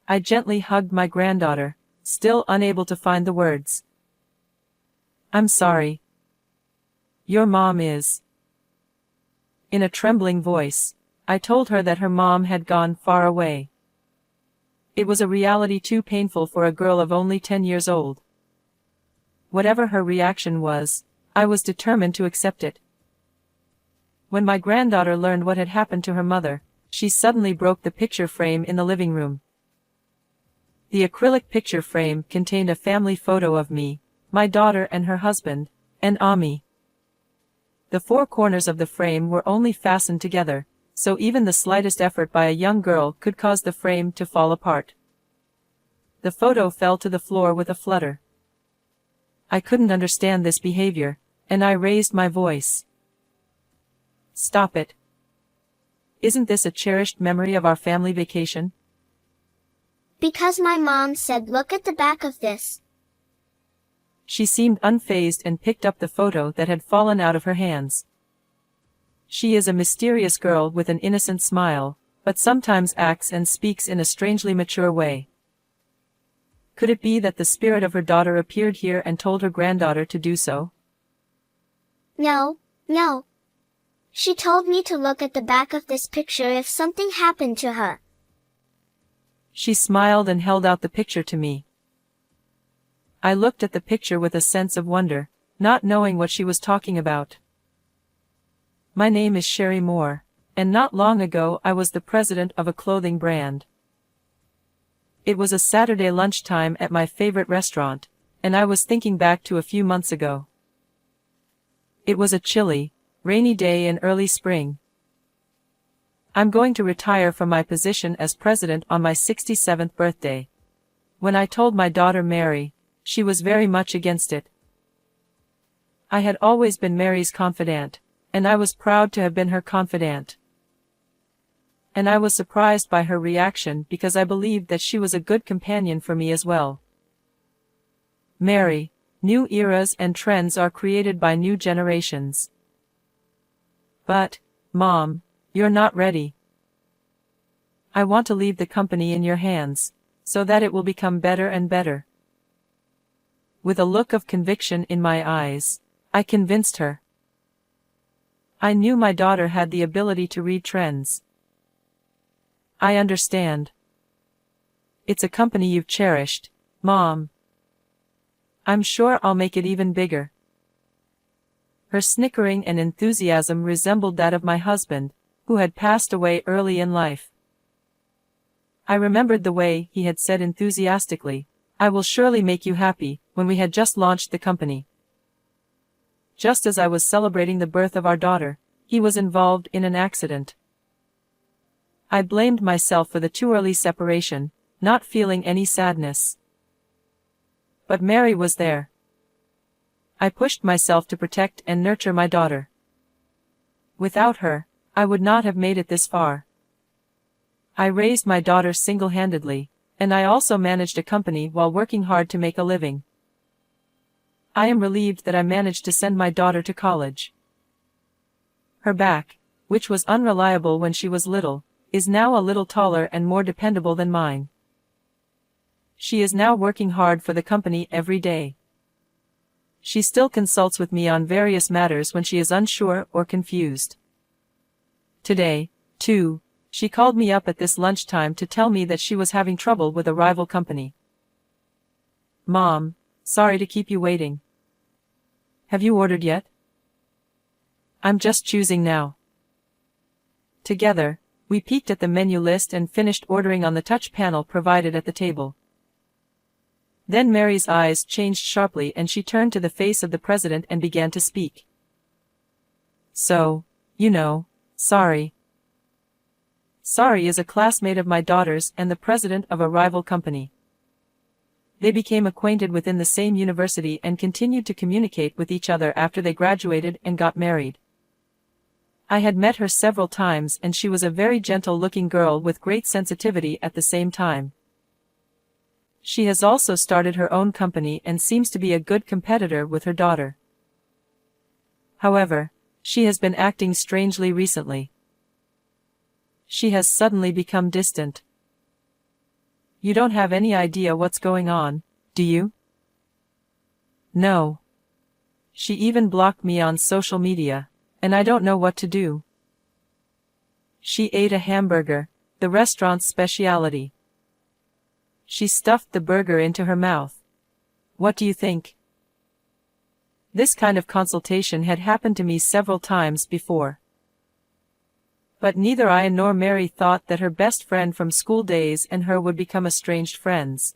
I gently hugged my granddaughter, still unable to find the words. I'm sorry. Your mom is. In a trembling voice, I told her that her mom had gone far away. It was a reality too painful for a girl of only 10 years old. Whatever her reaction was, I was determined to accept it. When my granddaughter learned what had happened to her mother, she suddenly broke the picture frame in the living room. The acrylic picture frame contained a family photo of me, my daughter and her husband, and Ami. The four corners of the frame were only fastened together, so even the slightest effort by a young girl could cause the frame to fall apart. The photo fell to the floor with a flutter. I couldn't understand this behavior, and I raised my voice. Stop it. Isn't this a cherished memory of our family vacation? Because my mom said look at the back of this. She seemed unfazed and picked up the photo that had fallen out of her hands. She is a mysterious girl with an innocent smile, but sometimes acts and speaks in a strangely mature way. Could it be that the spirit of her daughter appeared here and told her granddaughter to do so? No. She told me to look at the back of this picture if something happened to her. She smiled and held out the picture to me. I looked at the picture with a sense of wonder, not knowing what she was talking about. My name is Sherry Moore, and not long ago I was the president of a clothing brand. It was a Saturday lunchtime at my favorite restaurant, and I was thinking back to a few months ago. It was a chilly, rainy day in early spring. I'm going to retire from my position as president on my 67th birthday. When I told my daughter Mary, she was very much against it. I had always been Mary's confidant, and I was proud to have been her confidant. And I was surprised by her reaction because I believed that she was a good companion for me as well. Mary, new eras and trends are created by new generations. But, Mom, you're not ready. I want to leave the company in your hands, so that it will become better and better. With a look of conviction in my eyes, I convinced her. I knew my daughter had the ability to read trends. I understand. It's a company you've cherished, Mom. I'm sure I'll make it even bigger. Her snickering and enthusiasm resembled that of my husband, who had passed away early in life. I remembered the way he had said enthusiastically, "I will surely make you happy," when we had just launched the company. Just as I was celebrating the birth of our daughter, he was involved in an accident. I blamed myself for the too early separation, not feeling any sadness. But Mary was there. I pushed myself to protect and nurture my daughter. Without her, I would not have made it this far. I raised my daughter single-handedly, and I also managed a company while working hard to make a living. I am relieved that I managed to send my daughter to college. Her back, which was unreliable when she was little, is now a little taller and more dependable than mine. She is now working hard for the company every day. She still consults with me on various matters when she is unsure or confused. Today, too, she called me up at this lunchtime to tell me that she was having trouble with a rival company. "Mom, sorry to keep you waiting. Have you ordered yet?" "I'm just choosing now." Together, we peeked at the menu list and finished ordering on the touch panel provided at the table. Then Mary's eyes changed sharply and she turned to the face of the president and began to speak. "So, sorry. Sorry is a classmate of my daughter's and the president of a rival company. They became acquainted within the same university and continued to communicate with each other after they graduated and got married. I had met her several times and she was a very gentle-looking girl with great sensitivity at the same time. She has also started her own company and seems to be a good competitor with her daughter. However, she has been acting strangely recently. She has suddenly become distant. You don't have any idea what's going on, do you? No. She even blocked me on social media, and I don't know what to do. She ate a hamburger, the restaurant's specialty. She stuffed the burger into her mouth. What do you think? This kind of consultation had happened to me several times before. But neither I nor Mary thought that her best friend from school days and her would become estranged friends.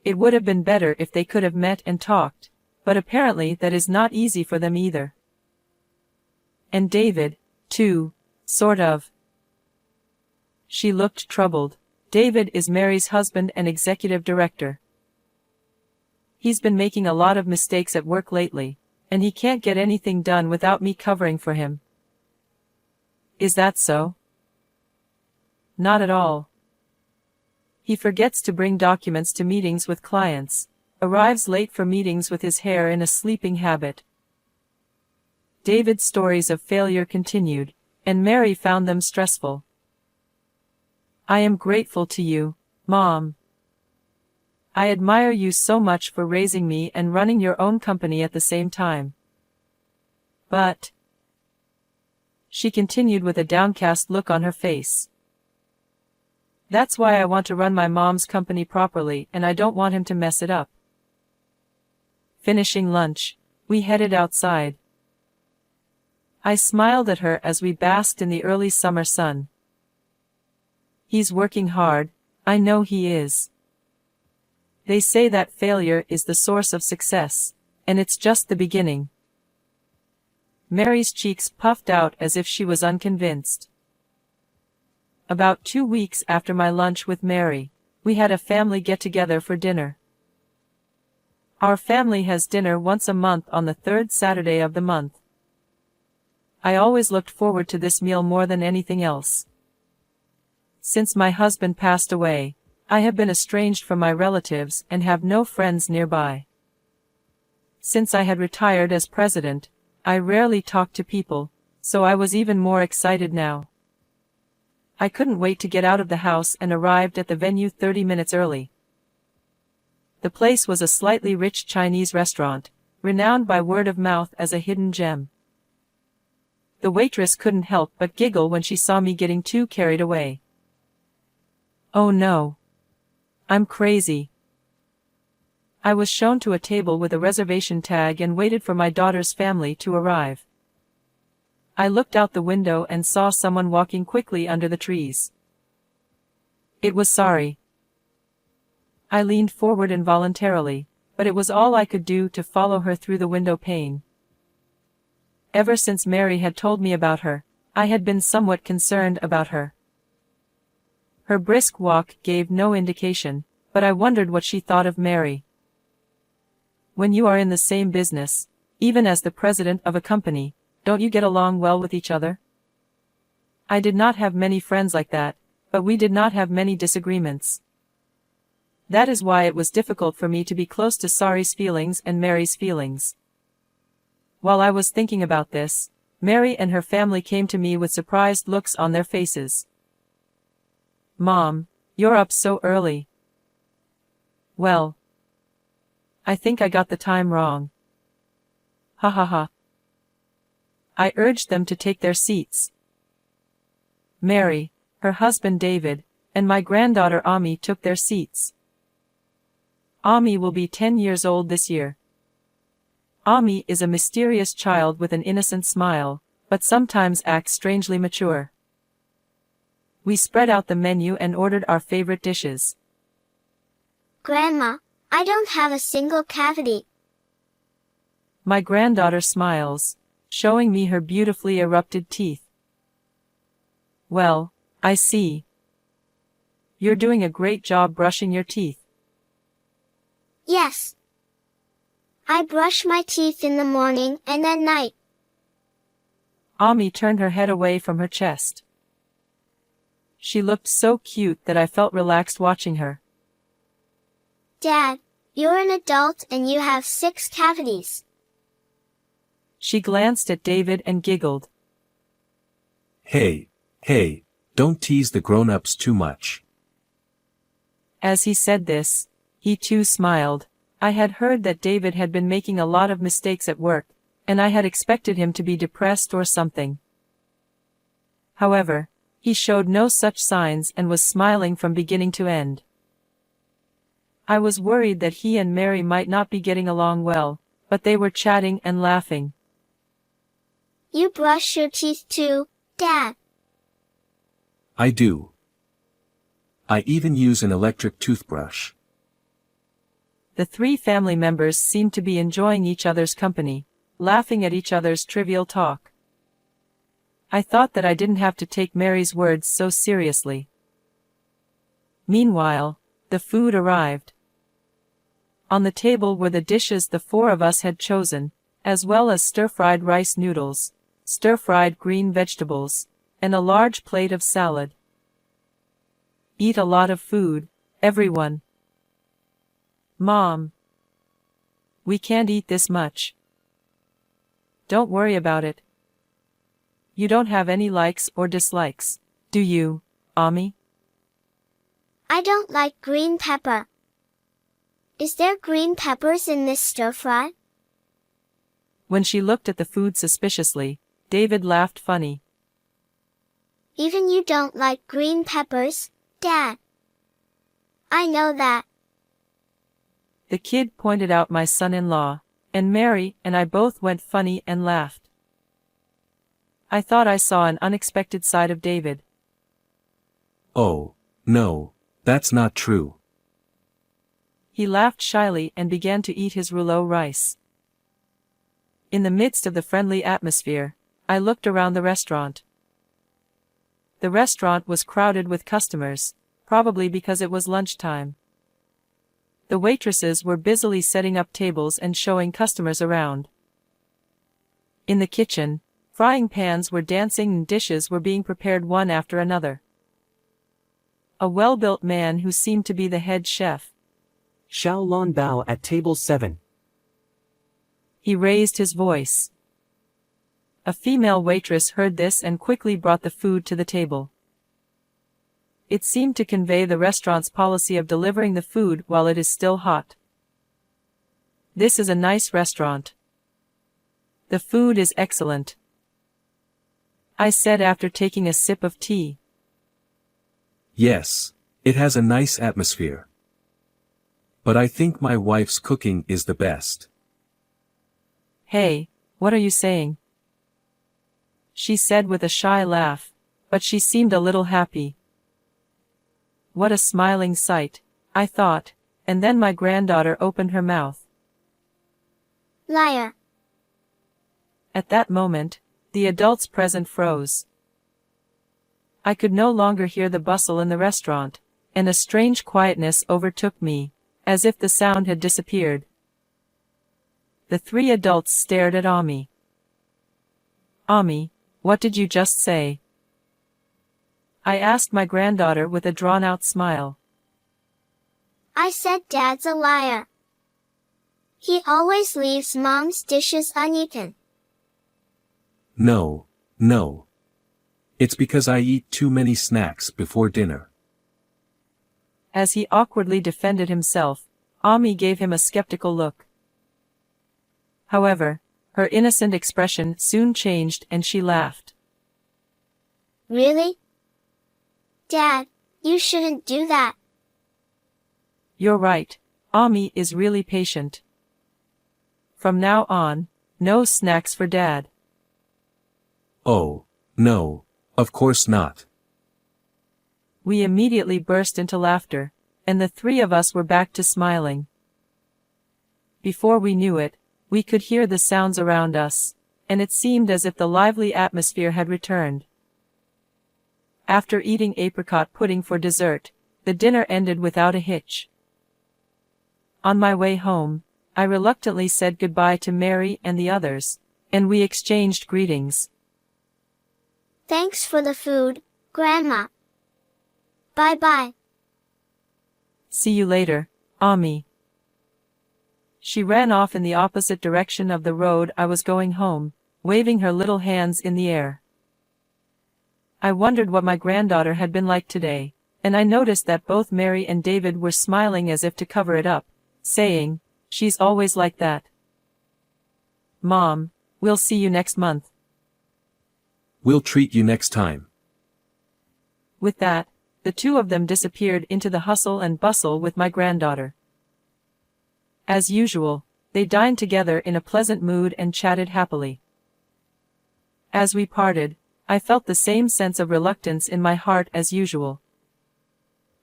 It would have been better if they could have met and talked, but apparently that is not easy for them either. And David, too, sort of. She looked troubled. David is Mary's husband and executive director. He's been making a lot of mistakes at work lately, and he can't get anything done without me covering for him. Is that so? Not at all. He forgets to bring documents to meetings with clients, arrives late for meetings with his hair in a sleeping habit. David's stories of failure continued, and Mary found them stressful. I am grateful to you, Mom. I admire you so much for raising me and running your own company at the same time. But, she continued with a downcast look on her face, that's why I want to run my mom's company properly, and I don't want him to mess it up. Finishing lunch, we headed outside. I smiled at her as we basked in the early summer sun. He's working hard, I know he is. They say that failure is the source of success, and it's just the beginning. Mary's cheeks puffed out as if she was unconvinced. About 2 weeks after my lunch with Mary, we had a family get-together for dinner. Our family has dinner once a month on the third Saturday of the month. I always looked forward to this meal more than anything else. Since my husband passed away, I have been estranged from my relatives and have no friends nearby. Since I had retired as president, I rarely talked to people, so I was even more excited now. I couldn't wait to get out of the house and arrived at the venue 30 minutes early. The place was a slightly rich Chinese restaurant, renowned by word of mouth as a hidden gem. The waitress couldn't help but giggle when she saw me getting too carried away. Oh no. I'm crazy. I was shown to a table with a reservation tag and waited for my daughter's family to arrive. I looked out the window and saw someone walking quickly under the trees. It was Sari. I leaned forward involuntarily, but it was all I could do to follow her through the window pane. Ever since Mary had told me about her, I had been somewhat concerned about her. Her brisk walk gave no indication, but I wondered what she thought of Mary. When you are in the same business, even as the president of a company, don't you get along well with each other? I did not have many friends like that, but we did not have many disagreements. That is why it was difficult for me to be close to Sari's feelings and Mary's feelings. While I was thinking about this, Mary and her family came to me with surprised looks on their faces. Mom, you're up so early. Well, I think I got the time wrong. Ha ha ha. I urged them to take their seats. Mary, her husband David, and my granddaughter Ami took their seats. Ami will be 10 years old this year. Ami is a mysterious child with an innocent smile, but sometimes acts strangely mature. We spread out the menu and ordered our favorite dishes. Grandma, I don't have a single cavity. My granddaughter smiles, showing me her beautifully erupted teeth. Well, I see. You're doing a great job brushing your teeth. Yes. I brush my teeth in the morning and at night. Ami turned her head away from her chest. She looked so cute that I felt relaxed watching her. Dad, you're an adult and you have 6 cavities. She glanced at David and giggled. Hey, don't tease the grown-ups too much. As he said this, he too smiled. I had heard that David had been making a lot of mistakes at work, and I had expected him to be depressed or something. However, he showed no such signs and was smiling from beginning to end. I was worried that he and Mary might not be getting along well, but they were chatting and laughing. You brush your teeth too, Dad? I do. I even use an electric toothbrush. The three family members seemed to be enjoying each other's company, laughing at each other's trivial talk. I thought that I didn't have to take Mary's words so seriously. Meanwhile, the food arrived. On the table were the dishes the four of us had chosen, as well as stir-fried rice noodles, stir-fried green vegetables, and a large plate of salad. Eat a lot of food, everyone. Mom. We can't eat this much. Don't worry about it. You don't have any likes or dislikes, do you, Ami? I don't like green pepper. Is there green peppers in this stir-fry? When she looked at the food suspiciously, David laughed funny. Even you don't like green peppers, Dad? I know that. The kid pointed out my son-in-law, and Mary and I both went funny and laughed. I thought I saw an unexpected side of David. Oh, no, that's not true. He laughed shyly and began to eat his rouleau rice. In the midst of the friendly atmosphere, I looked around the restaurant. The restaurant was crowded with customers, probably because it was lunchtime. The waitresses were busily setting up tables and showing customers around. In the kitchen, frying pans were dancing and dishes were being prepared one after another. A well-built man who seemed to be the head chef. Xiao Lan Bao at table 7. He raised his voice. A female waitress heard this and quickly brought the food to the table. It seemed to convey the restaurant's policy of delivering the food while it is still hot. This is a nice restaurant. The food is excellent, I said after taking a sip of tea. Yes, it has a nice atmosphere. But I think my wife's cooking is the best. Hey, what are you saying? She said with a shy laugh, but she seemed a little happy. What a smiling sight, I thought, and then my granddaughter opened her mouth. Liar. At that moment, the adults present froze. I could no longer hear the bustle in the restaurant, and a strange quietness overtook me, as if the sound had disappeared. The three adults stared at Ami. Ami, what did you just say? I asked my granddaughter with a drawn-out smile. I said Dad's a liar. He always leaves Mom's dishes uneaten. No, no. It's because I eat too many snacks before dinner. As he awkwardly defended himself, Ami gave him a skeptical look. However, her innocent expression soon changed and she laughed. Really? Dad, you shouldn't do that. You're right, Ami is really patient. From now on, no snacks for Dad. Oh, no, of course not. We immediately burst into laughter, and the three of us were back to smiling. Before we knew it, we could hear the sounds around us, and it seemed as if the lively atmosphere had returned. After eating apricot pudding for dessert, the dinner ended without a hitch. On my way home, I reluctantly said goodbye to Mary and the others, and we exchanged greetings. Thanks for the food, Grandma. Bye-bye. See you later, Ami. She ran off in the opposite direction of the road I was going home, waving her little hands in the air. I wondered what my granddaughter had been like today, and I noticed that both Mary and David were smiling as if to cover it up, saying, "She's always like that. Mom, we'll see you next month." We'll treat you next time. With that, the two of them disappeared into the hustle and bustle with my granddaughter. As usual, they dined together in a pleasant mood and chatted happily. As we parted, I felt the same sense of reluctance in my heart as usual.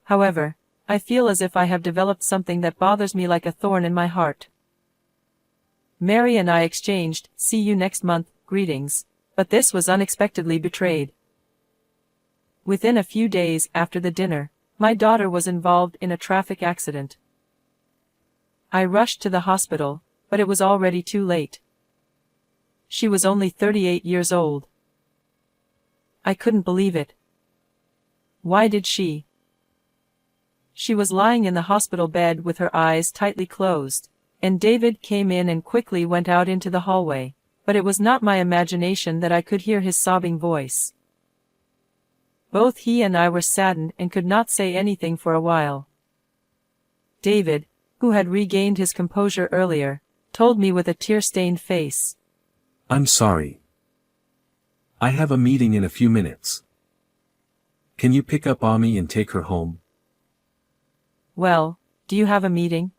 However, I feel as if I have developed something that bothers me like a thorn in my heart. Mary and I exchanged "see you next month" greetings, but this was unexpectedly betrayed. Within a few days after the dinner, my daughter was involved in a traffic accident. I rushed to the hospital, but it was already too late. She was only 38 years old. I couldn't believe it. Why did she? She was lying in the hospital bed with her eyes tightly closed, and David came in and quickly went out into the hallway, but it was not my imagination that I could hear his sobbing voice. Both he and I were saddened and could not say anything for a while. David, who had regained his composure earlier, told me with a tear-stained face, "I'm sorry. I have a meeting in a few minutes. Can you pick up Ami and take her home?" "Well, do you have a meeting?"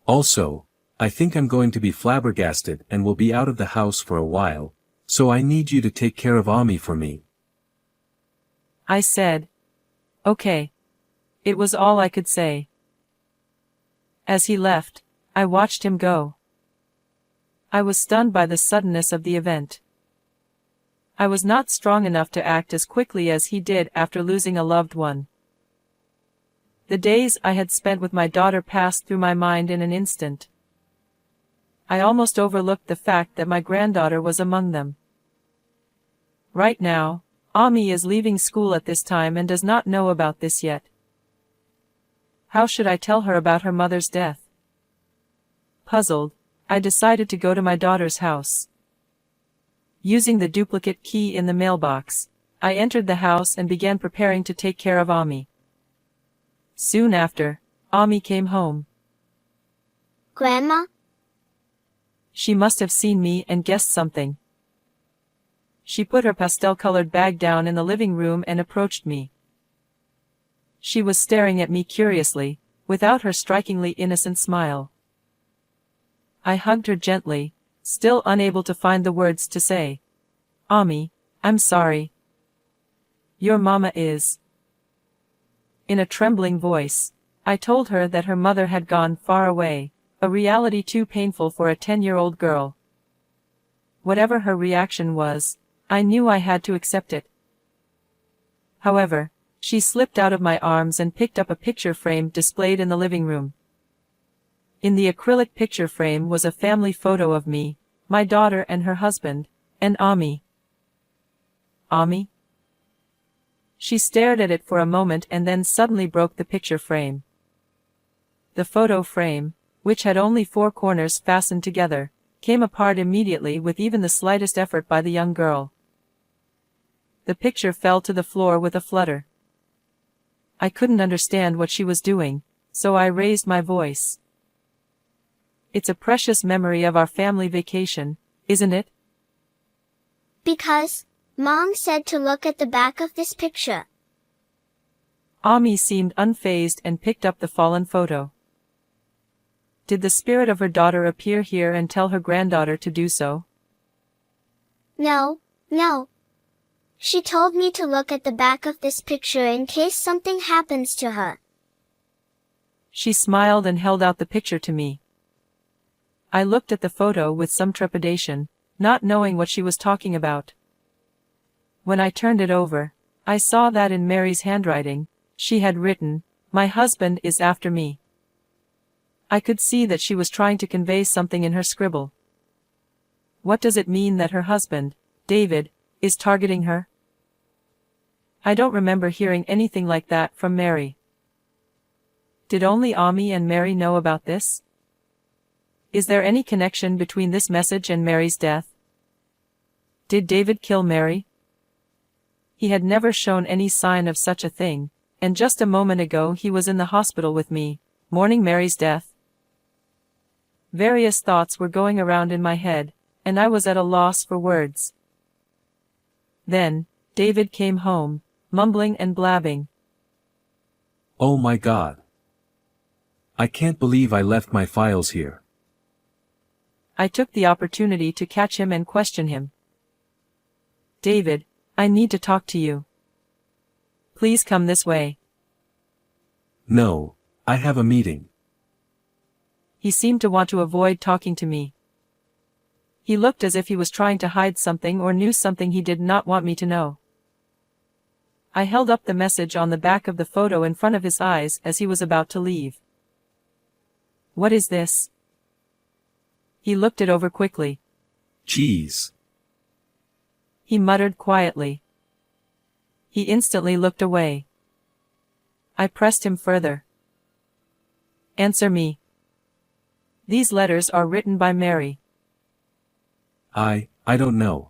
"Also, I think I'm going to be flabbergasted and will be out of the house for a while, so I need you to take care of Ami for me." I said, "Okay." It was all I could say. As he left, I watched him go. I was stunned by the suddenness of the event. I was not strong enough to act as quickly as he did after losing a loved one. The days I had spent with my daughter passed through my mind in an instant. I almost overlooked the fact that my granddaughter was among them. Right now, Ami is leaving school at this time and does not know about this yet. How should I tell her about her mother's death? Puzzled, I decided to go to my daughter's house. Using the duplicate key in the mailbox, I entered the house and began preparing to take care of Ami. Soon after, Ami came home. Grandma? She must have seen me and guessed something. She put her pastel-colored bag down in the living room and approached me. She was staring at me curiously, without her strikingly innocent smile. I hugged her gently, still unable to find the words to say. "Ami, I'm sorry. Your mama is." In a trembling voice, I told her that her mother had gone far away, a reality too painful for a 10-year-old girl. Whatever her reaction was, I knew I had to accept it. However, she slipped out of my arms and picked up a picture frame displayed in the living room. In the acrylic picture frame was a family photo of me, my daughter and her husband, and Ami. Ami? She stared at it for a moment and then suddenly broke the picture frame. The photo frame, which had only 4 corners fastened together, came apart immediately with even the slightest effort by the young girl. The picture fell to the floor with a flutter. I couldn't understand what she was doing, so I raised my voice. "It's a precious memory of our family vacation, isn't it?" Because Mom said to look at the back of this picture. Ami seemed unfazed and picked up the fallen photo. Did the spirit of her daughter appear here and tell her granddaughter to do so? No, no. She told me to look at the back of this picture in case something happens to her. She smiled and held out the picture to me. I looked at the photo with some trepidation, not knowing what she was talking about. When I turned it over, I saw that in Mary's handwriting, she had written, "My husband is after me." I could see that she was trying to convey something in her scribble. What does it mean that her husband, David, is targeting her? I don't remember hearing anything like that from Mary. Did only Ami and Mary know about this? Is there any connection between this message and Mary's death? Did David kill Mary? he had never shown any sign of such a thing, and just a moment ago he was in the hospital with me, mourning Mary's death. Various thoughts were going around in my head, and I was at a loss for words. Then, David came home, mumbling and blabbing. Oh my God. I can't believe I left my files here. I took the opportunity to catch him and question him. David, I need to talk to you. Please come this way. No, I have a meeting. He seemed to want to avoid talking to me. He looked as if he was trying to hide something or knew something he did not want me to know. I held up the message on the back of the photo in front of his eyes as he was about to leave. What is this? He looked it over quickly. Jeez. He muttered quietly. He instantly looked away. I pressed him further. Answer me. These letters are written by Mary. I don't know.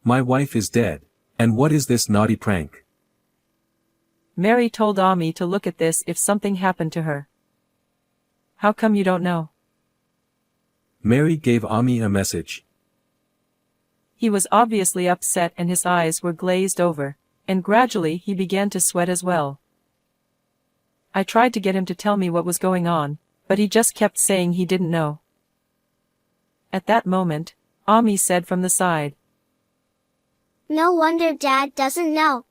My wife is dead, and what is this naughty prank? Mary told Ami to look at this if something happened to her. How come you don't know? Mary gave Ami a message. He was obviously upset and his eyes were glazed over, and gradually he began to sweat as well. I tried to get him to tell me what was going on, but he just kept saying he didn't know. At that moment, Ami said from the side. No wonder Dad doesn't know.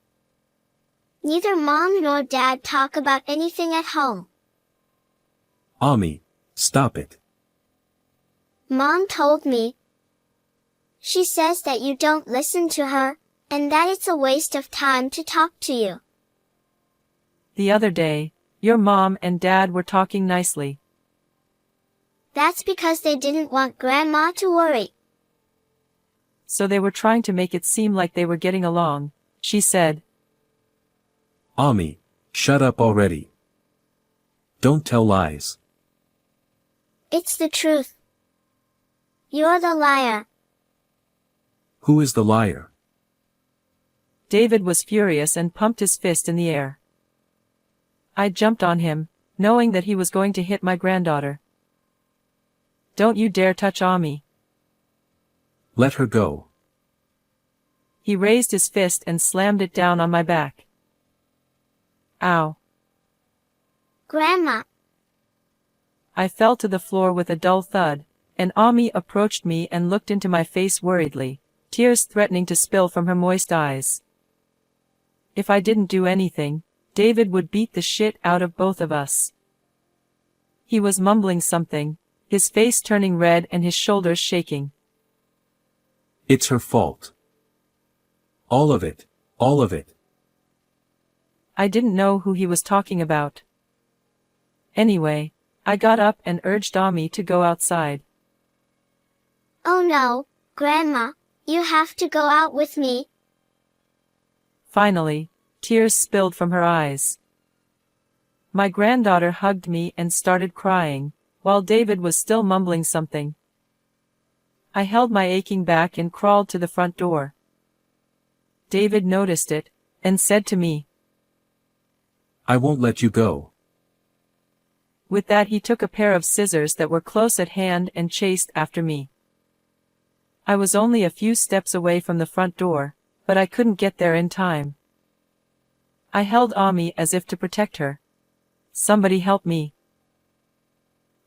Neither Mom nor Dad talk about anything at home. Ami, stop it. Mom told me. She says that you don't listen to her, and that it's a waste of time to talk to you. The other day, your mom and dad were talking nicely. That's because they didn't want Grandma to worry. So they were trying to make it seem like they were getting along, she said. Ami, shut up already. Don't tell lies. It's the truth. You're the liar. Who is the liar? David was furious and pumped his fist in the air. I jumped on him, knowing that he was going to hit my granddaughter. Don't you dare touch Ami. Let her go. He raised his fist and slammed it down on my back. Ow. Grandma. I fell to the floor with a dull thud, and Ami approached me and looked into my face worriedly, tears threatening to spill from her moist eyes. If I didn't do anything, David would beat the shit out of both of us. He was mumbling something, his face turning red and his shoulders shaking. It's her fault. All of it, all of it. I didn't know who he was talking about. Anyway, I got up and urged Ami to go outside. Oh no, Grandma, you have to go out with me. Finally, tears spilled from her eyes. My granddaughter hugged me and started crying, while David was still mumbling something. I held my aching back and crawled to the front door. David noticed it, and said to me, I won't let you go. With that he took a pair of scissors that were close at hand and chased after me. I was only a few steps away from the front door, but I couldn't get there in time. I held Ami as if to protect her. Somebody help me.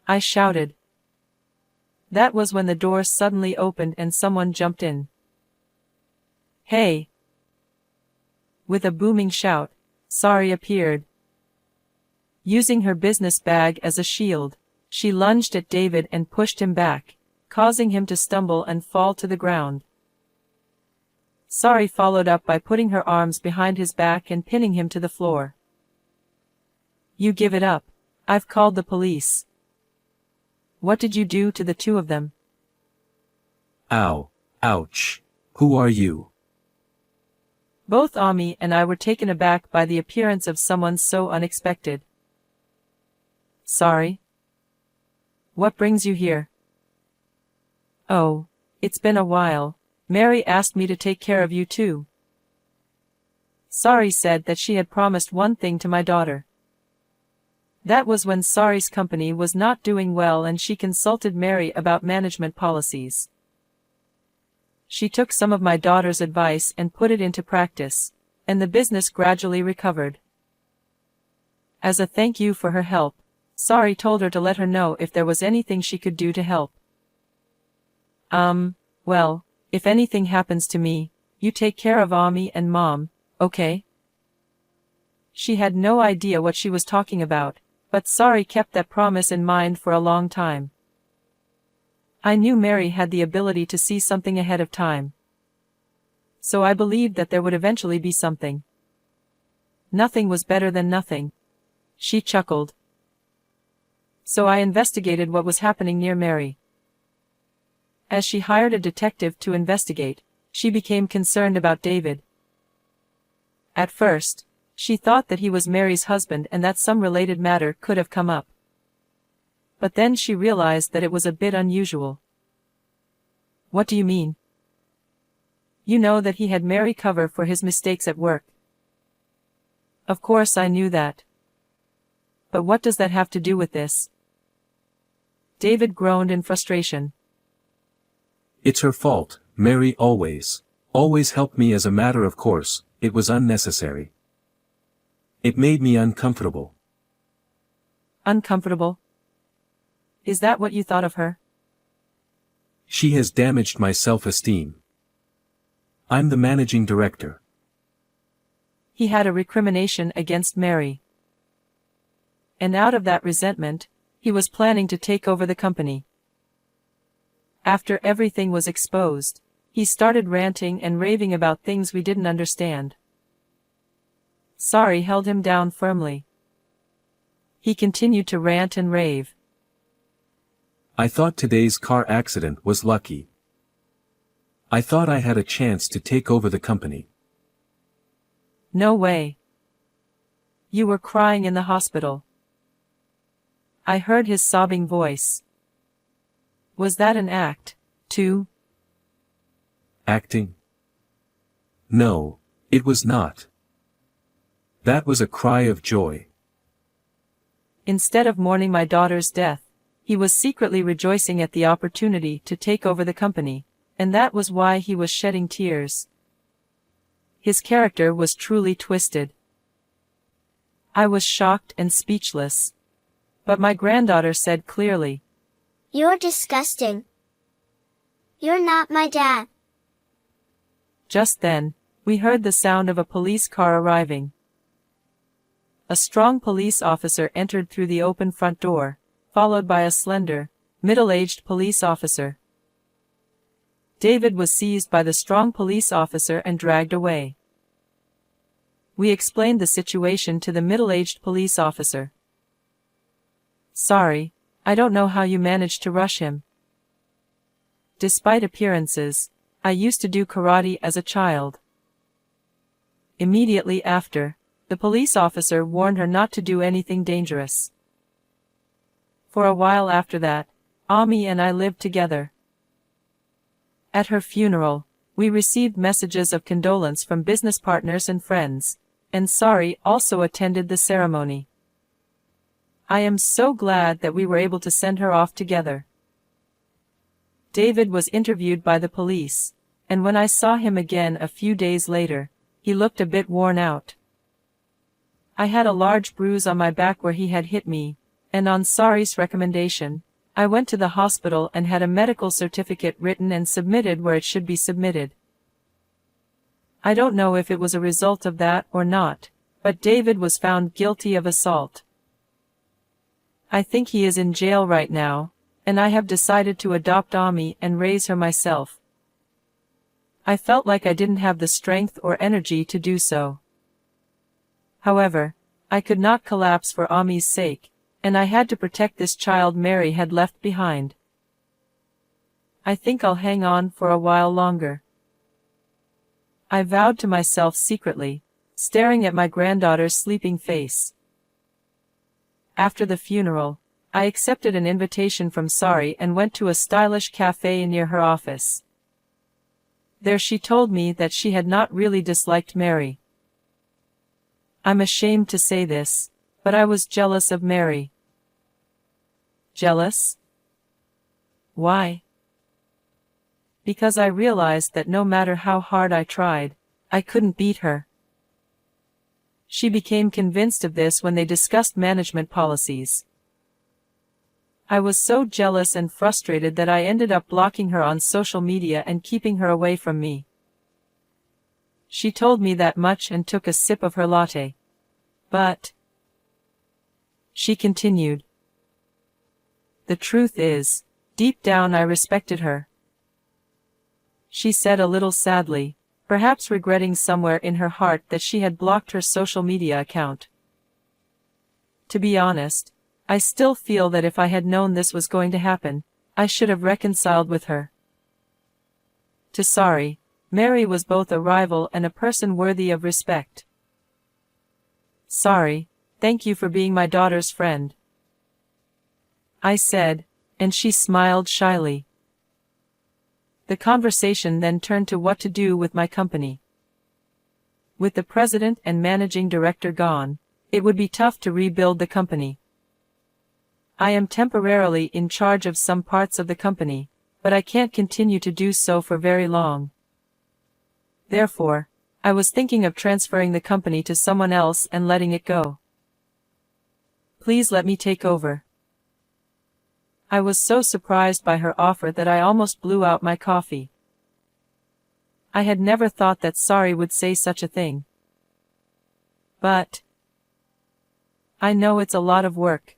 I shouted. That was when the door suddenly opened and someone jumped in. Hey! With a booming shout, Sari appeared. Using her business bag as a shield, she lunged at David and pushed him back, causing him to stumble and fall to the ground. Sari followed up by putting her arms behind his back and pinning him to the floor. You give it up. I've called the police. What did you do to the two of them? Ow, ouch. Who are you? Both Ami and I were taken aback by the appearance of someone so unexpected. Sorry. What brings you here? Oh, it's been a while. Mary asked me to take care of you too. Sari said that she had promised one thing to my daughter. That was when Sari's company was not doing well and she consulted Mary about management policies. She took some of my daughter's advice and put it into practice, and the business gradually recovered. As a thank you for her help, Sari told her to let her know if there was anything she could do to help. Well, if anything happens to me, you take care of Ami and Mom, okay? She had no idea what she was talking about, but Sari kept that promise in mind for a long time. I knew Mary had the ability to see something ahead of time. So I believed that there would eventually be something. Nothing was better than nothing. She chuckled. So I investigated what was happening near Mary. As she hired a detective to investigate, she became concerned about David. At first, she thought that he was Mary's husband and that some related matter could have come up. But then she realized that it was a bit unusual. What do you mean? You know that he had Mary cover for his mistakes at work. Of course I knew that. But what does that have to do with this? David groaned in frustration. It's her fault. Mary always helped me as a matter of course. It was unnecessary. It made me uncomfortable. Uncomfortable? Is that what you thought of her? She has damaged my self-esteem. I'm the managing director. He had a recrimination against Mary. And out of that resentment, he was planning to take over the company. After everything was exposed, he started ranting and raving about things we didn't understand. Sari held him down firmly. He continued to rant and rave. I thought today's car accident was lucky. I thought I had a chance to take over the company. No way. You were crying in the hospital. I heard his sobbing voice. Was that an act, too? Acting? No, it was not. That was a cry of joy. Instead of mourning my daughter's death, he was secretly rejoicing at the opportunity to take over the company, and that was why he was shedding tears. His character was truly twisted. I was shocked and speechless. But my granddaughter said clearly, You're disgusting. You're not my dad. Just then, we heard the sound of a police car arriving. A strong police officer entered through the open front door, followed by a slender, middle-aged police officer. David was seized by the strong police officer and dragged away. We explained the situation to the middle-aged police officer. Sorry, I don't know how you managed to rush him. Despite appearances, I used to do karate as a child. Immediately after, the police officer warned her not to do anything dangerous. For a while after that, Ami and I lived together. At her funeral, we received messages of condolence from business partners and friends, and Sari also attended the ceremony. I am so glad that we were able to send her off together. David was interviewed by the police, and when I saw him again a few days later, he looked a bit worn out. I had a large bruise on my back where he had hit me, and on Sari's recommendation, I went to the hospital and had a medical certificate written and submitted where it should be submitted. I don't know if it was a result of that or not, but David was found guilty of assault. I think he is in jail right now, and I have decided to adopt Ami and raise her myself. I felt like I didn't have the strength or energy to do so. However, I could not collapse for Ami's sake, and I had to protect this child Mary had left behind. I think I'll hang on for a while longer. I vowed to myself secretly, staring at my granddaughter's sleeping face. After the funeral, I accepted an invitation from Sari and went to a stylish cafe near her office. There she told me that she had not really disliked Mary. I'm ashamed to say this, but I was jealous of Mary. Jealous? Why? Because I realized that no matter how hard I tried, I couldn't beat her. She became convinced of this when they discussed management policies. I was so jealous and frustrated that I ended up blocking her on social media and keeping her away from me. She told me that much and took a sip of her latte. But, she continued, the truth is, deep down I respected her. She said a little sadly, perhaps regretting somewhere in her heart that she had blocked her social media account. To be honest, I still feel that if I had known this was going to happen, I should have reconciled with her. Sorry, Mary was both a rival and a person worthy of respect. Sorry, thank you for being my daughter's friend, I said, and she smiled shyly. The conversation then turned to what to do with my company. With the president and managing director gone, it would be tough to rebuild the company. I am temporarily in charge of some parts of the company, but I can't continue to do so for very long. Therefore, I was thinking of transferring the company to someone else and letting it go. Please let me take over. I was so surprised by her offer that I almost blew out my coffee. I had never thought that Sari would say such a thing. But I know it's a lot of work.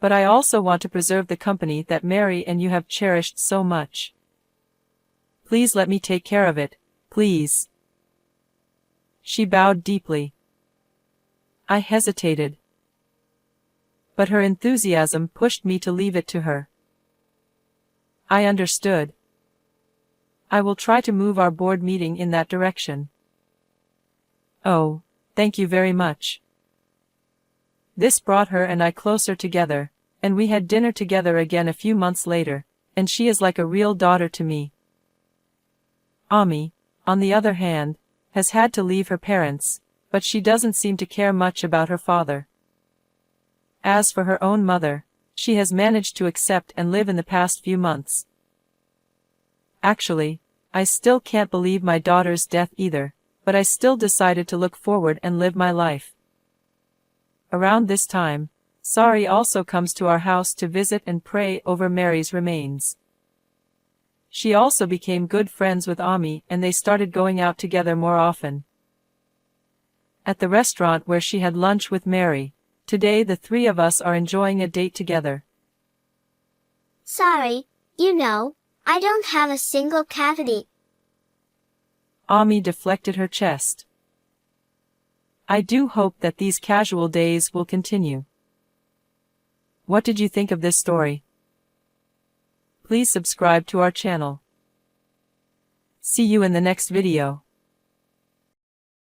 But I also want to preserve the company that Mary and you have cherished so much. Please let me take care of it, please. She bowed deeply. I hesitated. But her enthusiasm pushed me to leave it to her. I understood. I will try to move our board meeting in that direction. Oh, thank you very much. This brought her and I closer together, and we had dinner together again a few months later, and she is like a real daughter to me. Ami, on the other hand, has had to leave her parents, but she doesn't seem to care much about her father. As for her own mother, she has managed to accept and live in the past few months. Actually, I still can't believe my daughter's death either, but I still decided to look forward and live my life. Around this time, Sari also comes to our house to visit and pray over Mary's remains. She also became good friends with Ami and they started going out together more often. At the restaurant where she had lunch with Mary, today the three of us are enjoying a date together. Sorry, I don't have a single cavity. Ami deflected her chest. I do hope that these casual days will continue. What did you think of this story? Please subscribe to our channel. See you in the next video.